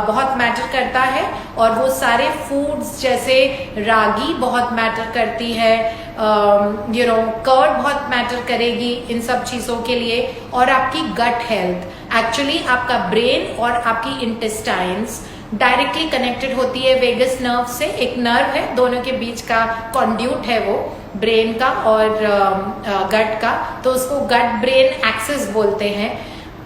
बहुत मैटर करता है, और वो सारे फूड्स जैसे रागी बहुत मैटर करती है, कर्ड बहुत मैटर करेगी इन सब चीज़ों के लिए, और आपकी गट हेल्थ, एक्चुअली आपका ब्रेन और आपकी इंटेस्टाइन्स डायरेक्टली कनेक्टेड होती है वेगस नर्व से। एक नर्व है, दोनों के बीच का कॉन्ड्यूट है वो, ब्रेन का और गट का, तो उसको गट ब्रेन एक्सिस बोलते हैं।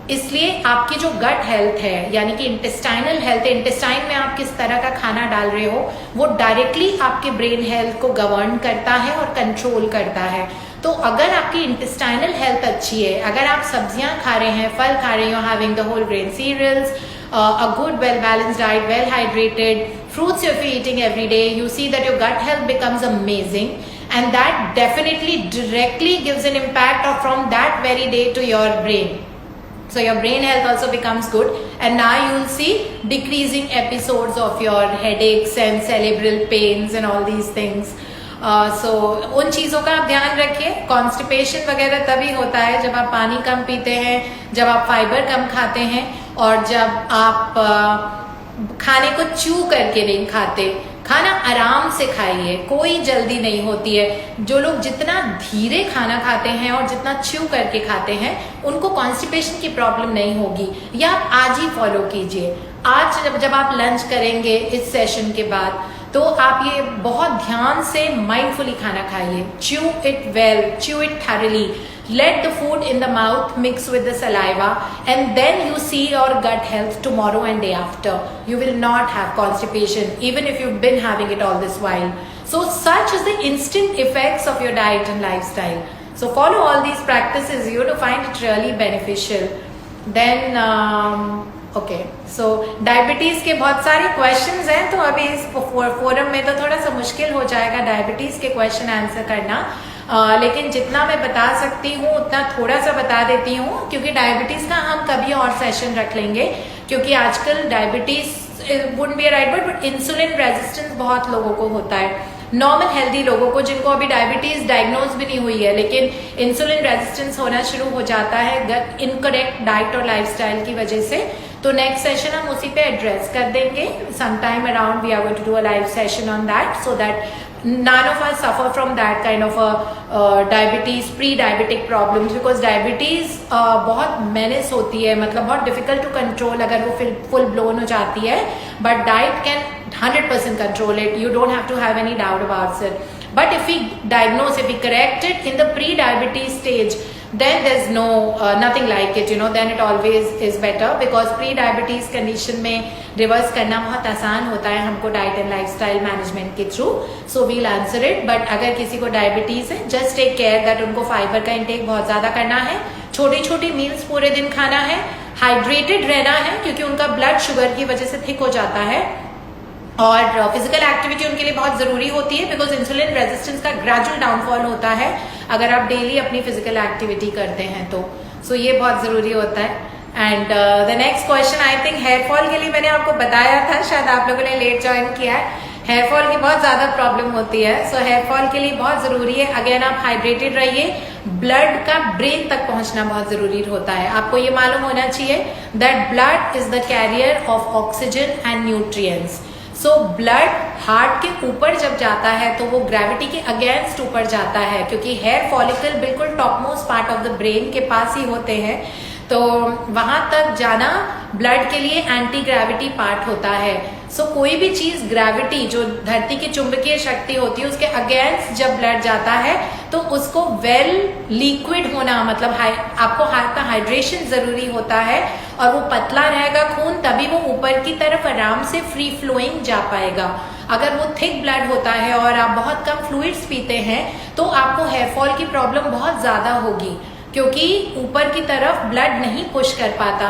इसलिए आपकी जो गट हेल्थ है, यानी कि इंटेस्टाइनल हेल्थ, इंटेस्टाइन में आप किस तरह का खाना डाल रहे हो, वो डायरेक्टली आपके ब्रेन हेल्थ को गवर्न करता है और कंट्रोल करता है। तो अगर आपकी इंटेस्टाइनल हेल्थ अच्छी है, अगर आप सब्जियां खा रहे हैं, फल खा रहे हो, having the whole grain cereals, a good well balanced diet, well hydrated, fruits if you're eating every day, you see that your gut health becomes amazing, and that definitely directly gives an impact from that very day to your brain. So your brain health also becomes good, and now you will see decreasing episodes of your headaches and cerebral pains and all these things. So उन चीज़ों का आप ध्यान रखिए। Constipation वगैरह तभी होता है जब आप पानी कम पीते हैं, जब आप फाइबर कम खाते हैं, और जब आप खाने को च्यू करके नहीं खाते। खाना आराम से खाइए, कोई जल्दी नहीं होती है। जो लोग जितना धीरे खाना खाते हैं और जितना च्यू करके खाते हैं, उनको कॉन्स्टिपेशन की प्रॉब्लम नहीं होगी। या आप आज ही फॉलो कीजिए। आज जब आप लंच करेंगे इस सेशन के बाद, तो आप ये बहुत ध्यान से माइंडफुली खाना खाइए। Chew it well, chew it thoroughly, let the food in the mouth mix with the saliva, and then you see your gut health tomorrow and day after. You will not have constipation even if you've been having it all this while. So such is the instant effects of your diet and lifestyle. So follow all these practices, you will find it really beneficial. Then okay, so diabetes के बहुत सारे questions हैं, तो अभी इस forum में तो थोड़ा सा मुश्किल हो जाएगा डायबिटीज़ के क्वेश्चन आंसर करना, लेकिन जितना मैं बता सकती हूँ उतना थोड़ा सा बता देती हूँ, क्योंकि डायबिटीज़ का हम कभी और सेशन रख लेंगे, क्योंकि आजकल diabetes wouldn't be right word, but insulin resistance बहुत लोगों को होता है। नॉर्मल हेल्दी लोगों को, जिनको अभी डायबिटीज डायग्नोज भी नहीं हुई है, लेकिन इंसुलिन रेजिस्टेंस होना शुरू हो जाता है इनकरेक्ट डाइट और लाइफस्टाइल की वजह से। तो नेक्स्ट सेशन हम उसी पे एड्रेस कर देंगे। Sometime around we are going to do a live session on that, so that none of us suffer from that kind of a diabetes, pre-diabetic problems, because diabetes बहुत menace होती है, मतलब बहुत difficult to control अगर वो full blown हो जाती है, but diet can 100% control it. You don't have to have any doubt about it. But if we diagnose, if we correct it in the pre-diabetes stage, then there's nothing like it, then it always is better, because pre-diabetes condition में reverse करना बहुत आसान होता है हमको diet and lifestyle management के through. So we'll answer it. But अगर किसी को डायबिटीज है, जस्ट टेक केयर दैट उनको फाइबर का इंटेक बहुत ज्यादा करना है, छोटी छोटी मील्स पूरे दिन खाना है, हाइड्रेटेड रहना है, क्योंकि उनका ब्लड शुगर की वजह से थिक हो जाता है, और फिजिकल एक्टिविटी उनके लिए बहुत जरूरी होती है, बिकॉज इंसुलिन रेजिस्टेंस का ग्रेजुअल डाउनफॉल होता है अगर आप डेली अपनी फिजिकल एक्टिविटी करते हैं तो। सो ये बहुत जरूरी होता है। And the next question, I think hair fall के लिए मैंने आपको बताया था, शायद आप लोगों ने लेट ज्वाइन किया है। हेयर फॉल की बहुत ज्यादा प्रॉब्लम होती है, सो हेयर फॉल के लिए बहुत जरूरी है, अगेन आप हाइड्रेटेड रहिए, ब्लड का ब्रेन तक पहुंचना बहुत जरूरी होता है। आपको ये मालूम होना चाहिए that blood is the carrier of oxygen and nutrients. So blood heart के ऊपर जब जाता है तो वो ग्रेविटी के अगेंस्ट ऊपर जाता है, क्योंकि हेयर फॉलिकल बिल्कुल top most part of the brain के पास ही होते हैं, तो वहां तक जाना ब्लड के लिए एंटी ग्रेविटी पार्ट होता है। सो कोई भी चीज ग्रेविटी, जो धरती की चुंबकीय शक्ति होती है, उसके अगेंस्ट जब ब्लड जाता है तो उसको वेल लिक्विड होना, मतलब आपको हार्ट का हाइड्रेशन जरूरी होता है, और वो पतला रहेगा खून, तभी वो ऊपर की तरफ आराम से फ्री फ्लोइंग जा पाएगा। अगर वो थिक ब्लड होता है और आप बहुत कम फ्लूइड्स पीते हैं तो आपको हेयर फॉल की प्रॉब्लम बहुत ज्यादा होगी, क्योंकि ऊपर की तरफ ब्लड नहीं पुश कर पाता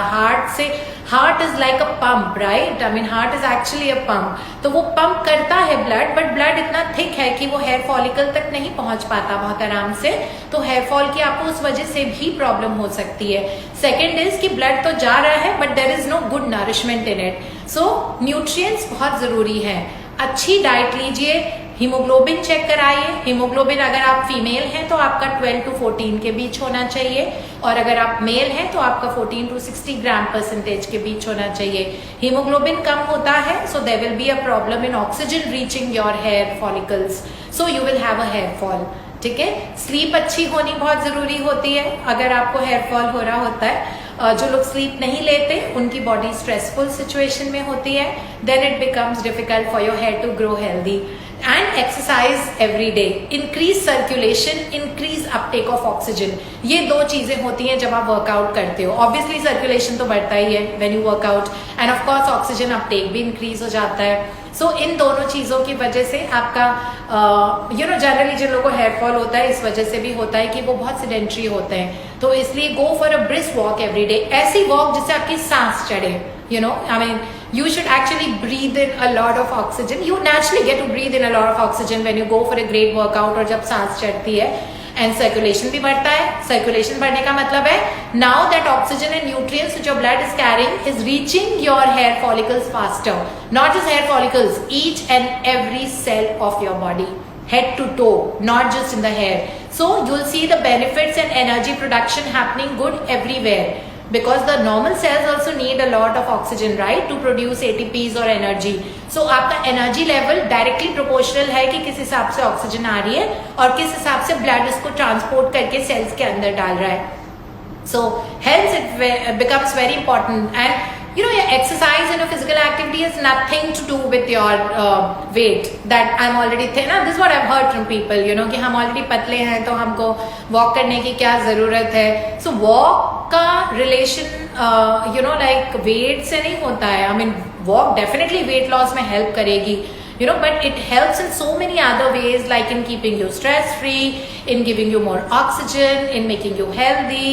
heart is like a pump, right? I mean heart is actually a pump, तो वो पंप करता है ब्लड, बट ब्लड इतना थिक है कि वो हेयर फॉलिकल तक नहीं पहुंच पाता बहुत आराम से, तो हेयर फॉल की आपको उस वजह से भी प्रॉब्लम हो सकती है। सेकेंड इज कि ब्लड तो जा रहा है but there is no good nourishment in it, so nutrients बहुत जरूरी है। अच्छी डाइट लीजिए, हीमोग्लोबिन चेक कराइए। हीमोग्लोबिन अगर आप फीमेल हैं तो आपका 12 to 14 के बीच होना चाहिए, और अगर आप मेल हैं तो आपका 14 to 60 ग्राम परसेंटेज के बीच होना चाहिए। हीमोग्लोबिन कम होता है, so there will be a problem in oxygen reaching your hair follicles, so you will have a hair fall. ठीक है, स्लीप अच्छी होनी बहुत जरूरी होती है अगर आपको हेयर फॉल हो रहा होता है। जो लोग स्लीप नहीं लेते उनकी बॉडी स्ट्रेसफुल सिचुएशन में होती है, then it becomes difficult for your hair to grow healthy. And exercise every day, increase circulation, increase uptake of oxygen, ये दो चीजें होती हैं जब आप वर्कआउट करते हो। ऑब्वियसली सर्कुलेशन तो बढ़ता ही है when you workout, and of course oxygen Uptake भी इंक्रीज हो जाता है। सो इन दोनों चीजों की वजह से आपका जनरली जिन लोगों को हेयर फॉल होता है इस वजह से भी होता है कि वो बहुत सेडेंट्री होते हैं, तो इसलिए go for a brisk walk every day, ऐसी वॉक जिससे आपकी सांस चढ़े। I mean, you should actually breathe in a lot of oxygen. You naturally get to breathe in a lot of oxygen when you go for a great workout, और जब सांस चढ़ती है, एंड सर्कुलेशन भी बढ़ता है। सर्कुलेशन बढ़ने का मतलब है now that oxygen and nutrients which your blood is carrying is reaching your hair follicles faster, not just hair follicles, each and every cell of your body, head to toe, not just in the hair. So you'll see the benefits and energy production happening good everywhere, because the normal cells also need a lot of oxygen, right, to produce ATPs or energy. So आपका energy level directly proportional है कि किस हिसाब से oxygen आ रही है और किस हिसाब से ब्लड उसको ट्रांसपोर्ट करके सेल्स के अंदर डाल रहा है। So hence it becomes very important, and your exercise and your physical activity has nothing to do with your weight, that I'm already thin. This is what I've heard from people, कि हम already पतले हैं तो हमको walk करने की क्या जरूरत है। So walk का relation like weight से नहीं होता है। I mean walk definitely weight loss में help करेगी, but it helps in so many other ways, like in keeping you stress free, in giving you more oxygen, in making you healthy,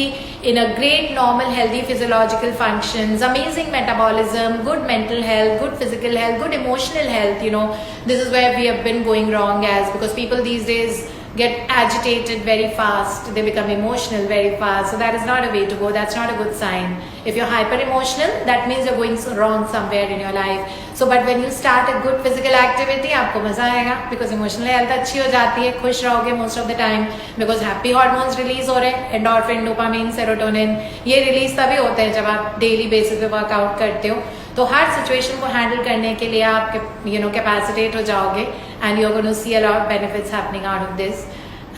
in a great normal healthy physiological functions, amazing metabolism, good mental health, good physical health, good emotional health. This is where we have been going wrong, because people these days get agitated very fast, they become emotional very fast, so that is not a way to go, that's not a good sign. If you're hyper emotional, that means you're going wrong somewhere in your life. So but when you start a good physical activity, आपको मजा आएगा, because emotional health अच्छी हो जाती है, खुश रहोगे most of the time, because happy hormones release हो रहे हैं, endorphin, dopamine, serotonin, ये release तभी होते हैं जब आप daily basis पे workout करते हो। तो हर सिचुएशन को हैंडल करने के लिए आप कैपेसिटेट हो जाओगे, and you are going to see a lot benefits happening out of this.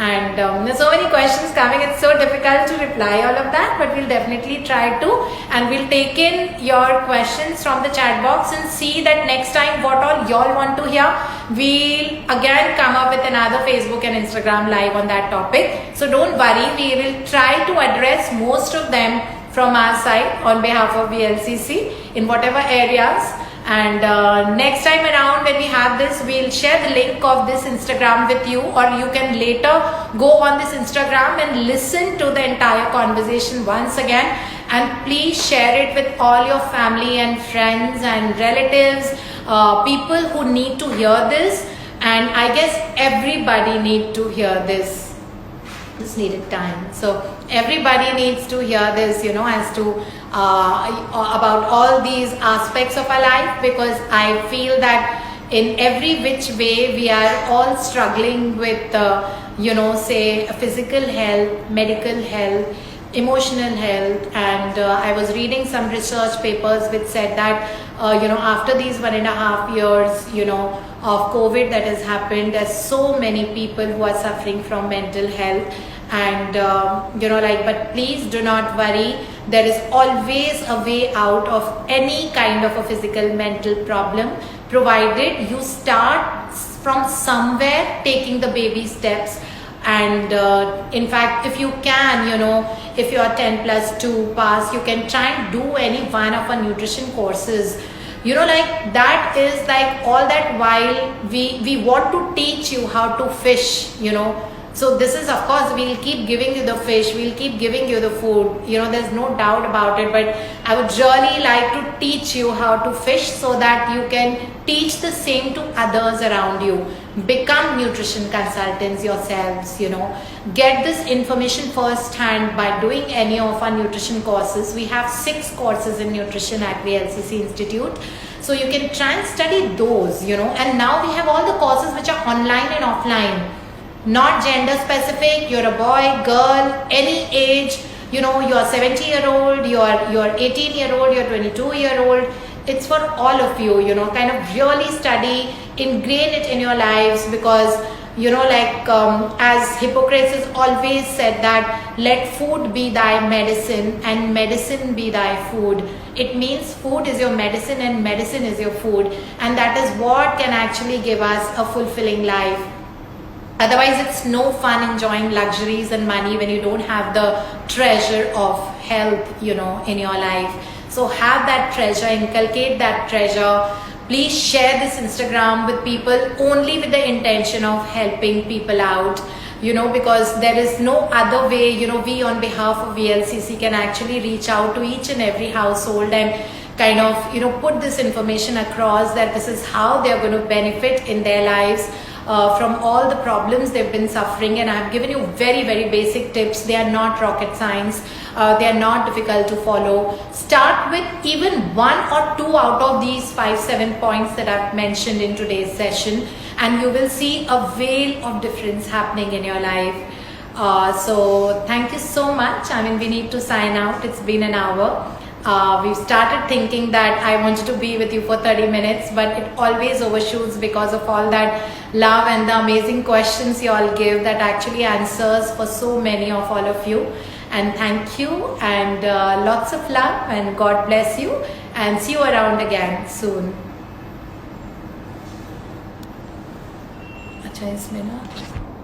And there's so many questions coming, it's so difficult to reply all of that, but we'll definitely try to, and we'll take in your questions from the chat box and see that next time what all y'all want to hear. We'll again come up with another Facebook and Instagram live on that topic, so don't worry, we will try to address most of them from our side on behalf of VLCC in whatever areas. And next time around when we have this, we'll share the link of this Instagram with you, or you can later go on this Instagram and listen to the entire conversation once again, and please share it with all your family and friends and relatives, people who need to hear this, and I guess everybody need to hear this. This needed time, so everybody needs to hear this, as to about all these aspects of our life, because I feel that in every which way we are all struggling with say physical health, medical health, emotional health, and I was reading some research papers which said that after these 1.5 years of COVID that has happened, there's so many people who are suffering from mental health, and but please do not worry, there is always a way out of any kind of a physical mental problem, provided you start from somewhere taking the baby steps. And in fact, if you can, if you are 10+2 pass, you can try and do any one of our nutrition courses. That is like all that while we want to teach you how to fish, So this is, of course, we'll keep giving you the fish, we'll keep giving you the food, there's no doubt about it, but I would really like to teach you how to fish so that you can teach the same to others around you. Become nutrition consultants yourselves, get this information firsthand by doing any of our nutrition courses. We have 6 courses in nutrition at VLCC Institute. So you can try and study those, and now we have all the courses which are online and offline. Not gender specific, you're a boy, girl, any age, you're 70-year-old, you're 18-year-old, you're 22-year-old. It's for all of you, kind of really study, ingrain it in your lives, because, as Hippocrates has always said that let food be thy medicine and medicine be thy food. It means food is your medicine and medicine is your food. And that is what can actually give us a fulfilling life. Otherwise, it's no fun enjoying luxuries and money when you don't have the treasure of health, in your life. So have that treasure, inculcate that treasure. Please share this Instagram with people only with the intention of helping people out, because there is no other way, we on behalf of VLCC can actually reach out to each and every household and kind of, put this information across that this is how they're going to benefit in their lives. From all the problems they've been suffering, and I have given you very, very basic tips. They are not rocket science. They are not difficult to follow. Start with even 1 or 2 out of these 5-7 points that I've mentioned in today's session, and you will see a veil of difference happening in your life. So thank you so much. We need to sign out. It's been an hour. We've started thinking that I wanted to be with you for 30 minutes, but it always overshoots because of all that love and the amazing questions you all give that actually answers for so many of all of you. And thank you, and lots of love, and God bless you, and see you around again soon. अच्छा इसमें ना